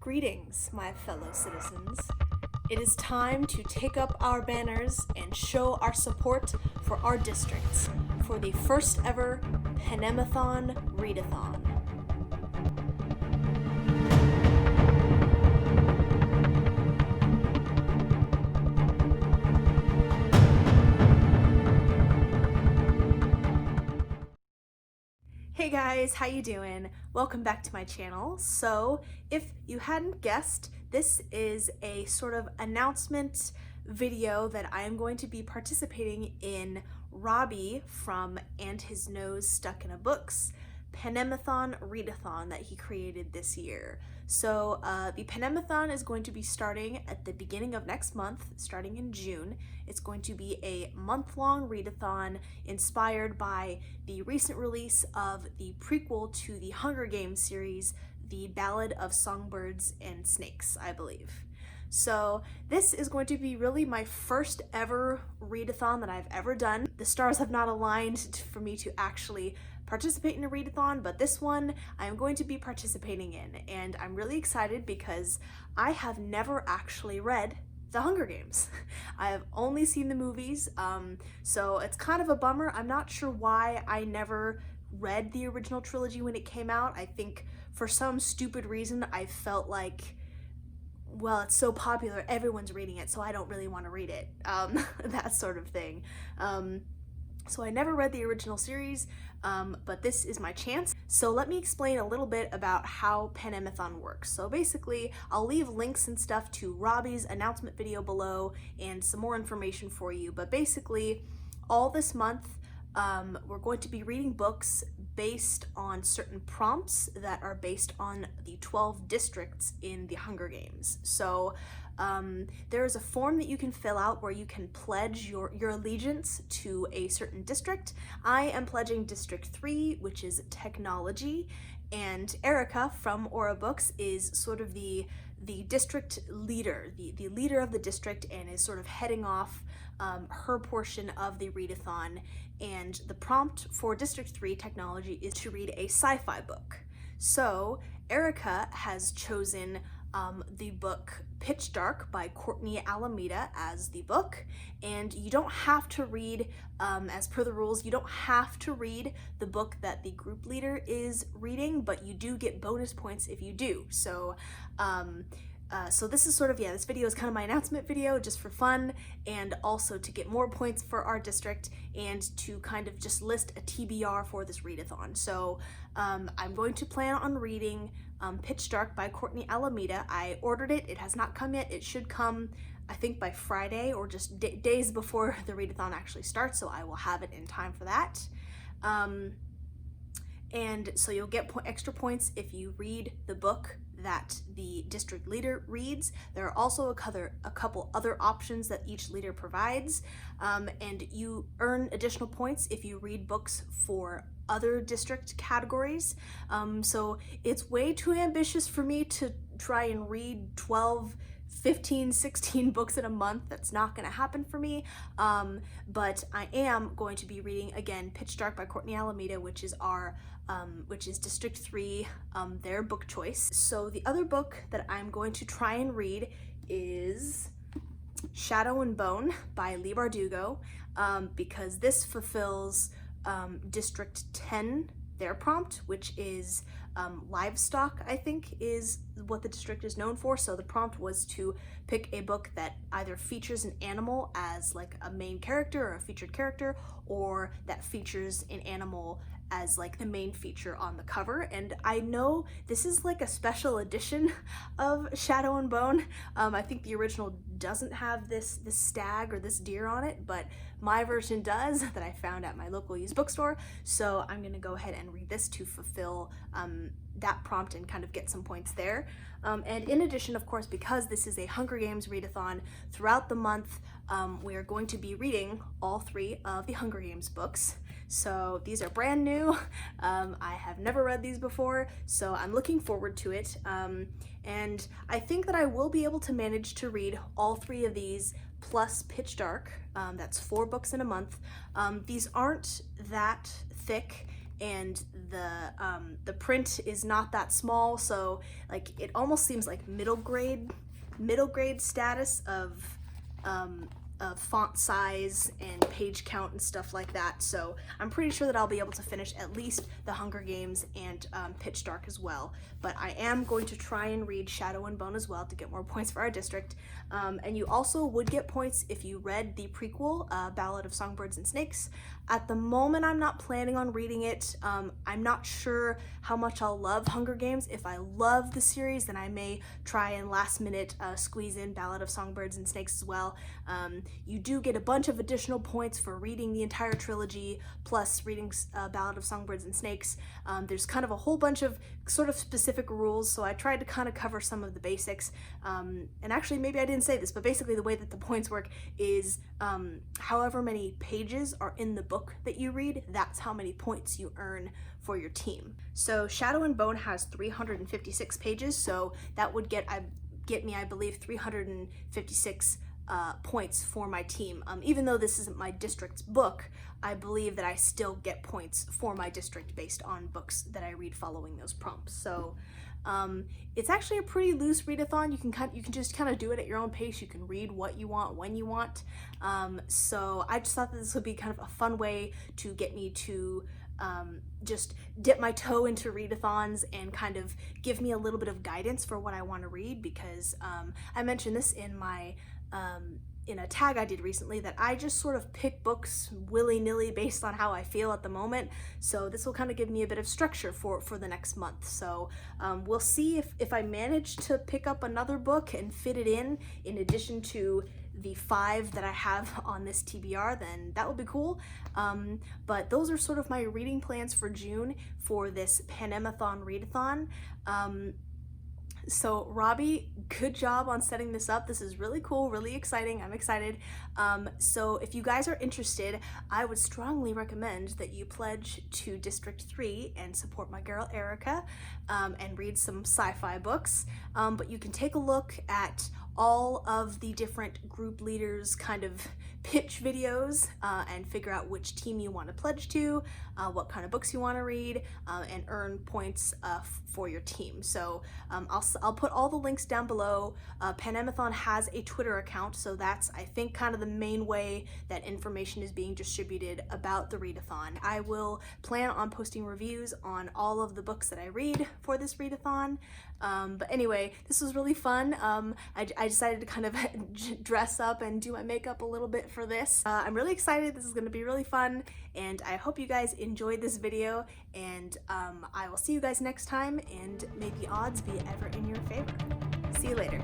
Greetings, my fellow citizens. It is time to take up our banners and show our support for our districts for the first ever Panemathon Readathon. Hey guys, how you doing? Welcome back to my channel. So, if you hadn't guessed, this is a sort of announcement video that I am going to be participating in Robbie from And His Nose Stuck in a Book's Panemathon Readathon that he created this year. So the Panemathon is going to be starting at the beginning of next month, starting in June. It's going to be a month-long readathon inspired by the recent release of the prequel to the Hunger Games series, The Ballad of Songbirds and Snakes, I believe. So this is going to be really my first ever readathon that I've ever done. The stars have not aligned for me to actually participate in a readathon, but this one I'm going to be participating in, and I'm really excited because I have never actually read The Hunger Games. I have only seen the movies, so it's kind of a bummer. I'm not sure why I never read the original trilogy when it came out. I think for some stupid reason I felt like, well, it's so popular, everyone's reading it, so I don't really want to read it, that sort of thing. So I never read the original series, but this is my chance. So let me explain a little bit about how Panemathon works. So basically, I'll leave links and stuff to Robbie's announcement video below and some more information for you, but basically, all this month, we're going to be reading books based on certain prompts that are based on the 12 districts in the Hunger Games. So there is a form that you can fill out where you can pledge your allegiance to a certain district. I am pledging District 3, which is technology, and Erica from Aura Books is sort of the district leader, the leader of the district, and is sort of heading off her portion of the readathon. And the prompt for District 3 technology is to read a sci-fi book. So Erica has chosen the book Pitch Dark by Courtney Alameda as the book, and you don't have to read, as per the rules, you don't have to read the book that the group leader is reading, but you do get bonus points if you do. So so this is sort of, this video is kind of my announcement video just for fun, and also to get more points for our district and to kind of just list a TBR for this readathon. So I'm going to plan on reading Pitch Dark by Courtney Alameda. I ordered it, it has not come yet. It should come, I think, by Friday or just days before the readathon actually starts, so I will have it in time for that. And so you'll get extra points if you read the book that the district leader reads. There are also a couple other options that each leader provides, and you earn additional points if you read books for other district categories. So it's way too ambitious for me to try and read 12, 15, 16 books in a month. That's not going to happen for me, but I am going to be reading, again, Pitch Dark by Courtney Alameda, which is District 3, their book choice. So the other book that I'm going to try and read is Shadow and Bone by Leigh Bardugo, because this fulfills District 10, their prompt, which is livestock, I think is what the district is known for. So the prompt was to pick a book that either features an animal as like a main character or a featured character, or that features an animal as like the main feature on the cover. And I know this is like a special edition of Shadow and Bone. I think the original doesn't have this stag or this deer on it, but my version does, that I found at my local used bookstore. So I'm gonna go ahead and read this to fulfill that prompt and kind of get some points there. And in addition, of course, because this is a Hunger Games readathon, throughout the month we are going to be reading all 3 of the Hunger Games books. So these are brand new. I have never read these before, so I'm looking forward to it. And I think that I will be able to manage to read all 3 of these plus Pitch Dark. That's 4 books in a month. These aren't that thick, and the print is not that small, so like it almost seems like middle grade status of font size and page count and stuff like that. So I'm pretty sure that I'll be able to finish at least The Hunger Games and Pitch Dark as well. But I am going to try and read Shadow and Bone as well to get more points for our district. And you also would get points if you read the prequel, Ballad of Songbirds and Snakes. At the moment, I'm not planning on reading it. I'm not sure how much I'll love Hunger Games. If I love the series, then I may try and last minute squeeze in Ballad of Songbirds and Snakes as well. You do get a bunch of additional points for reading the entire trilogy, plus reading Ballad of Songbirds and Snakes. There's kind of a whole bunch of sort of specific rules, so I tried to kind of cover some of the basics. And actually, maybe I didn't say this, but basically the way that the points work is however many pages are in the book that you read, that's how many points you earn for your team. So Shadow and Bone has 356 pages, so that would get me, I believe, 356 points for my team. Even though this isn't my district's book, I believe that I still get points for my district based on books that I read following those prompts. So it's actually a pretty loose readathon. You can just kind of do it at your own pace. You can read what you want when you want. So I just thought that this would be kind of a fun way to get me to just dip my toe into readathons and kind of give me a little bit of guidance for what I want to read, because I mentioned this in my in a tag I did recently, that I just sort of pick books willy-nilly based on how I feel at the moment. So this will kind of give me a bit of structure for the next month. So we'll see if I manage to pick up another book and fit it in addition to the 5 that I have on this TBR, then that would be cool. But those are sort of my reading plans for June for this Panemathon readathon. So Robbie, good job on setting this up. This is really cool, really exciting. I'm excited. So if you guys are interested, I would strongly recommend that you pledge to District 3 and support my girl Erica and read some sci-fi books. But you can take a look at all of the different group leaders kind of pitch videos and figure out which team you want to pledge to, what kind of books you want to read, and earn points for your team. So I'll put all the links down below. Panemathon has a Twitter account, so that's, I think, kind of the main way that information is being distributed about the readathon. I will plan on posting reviews on all of the books that I read for this readathon. But anyway, this was really fun. I decided to kind of dress up and do my makeup a little bit for this. I'm really excited. This is going to be really fun, and I hope you guys enjoyed this video, and I will see you guys next time, and may the odds be ever in your favor. See you later.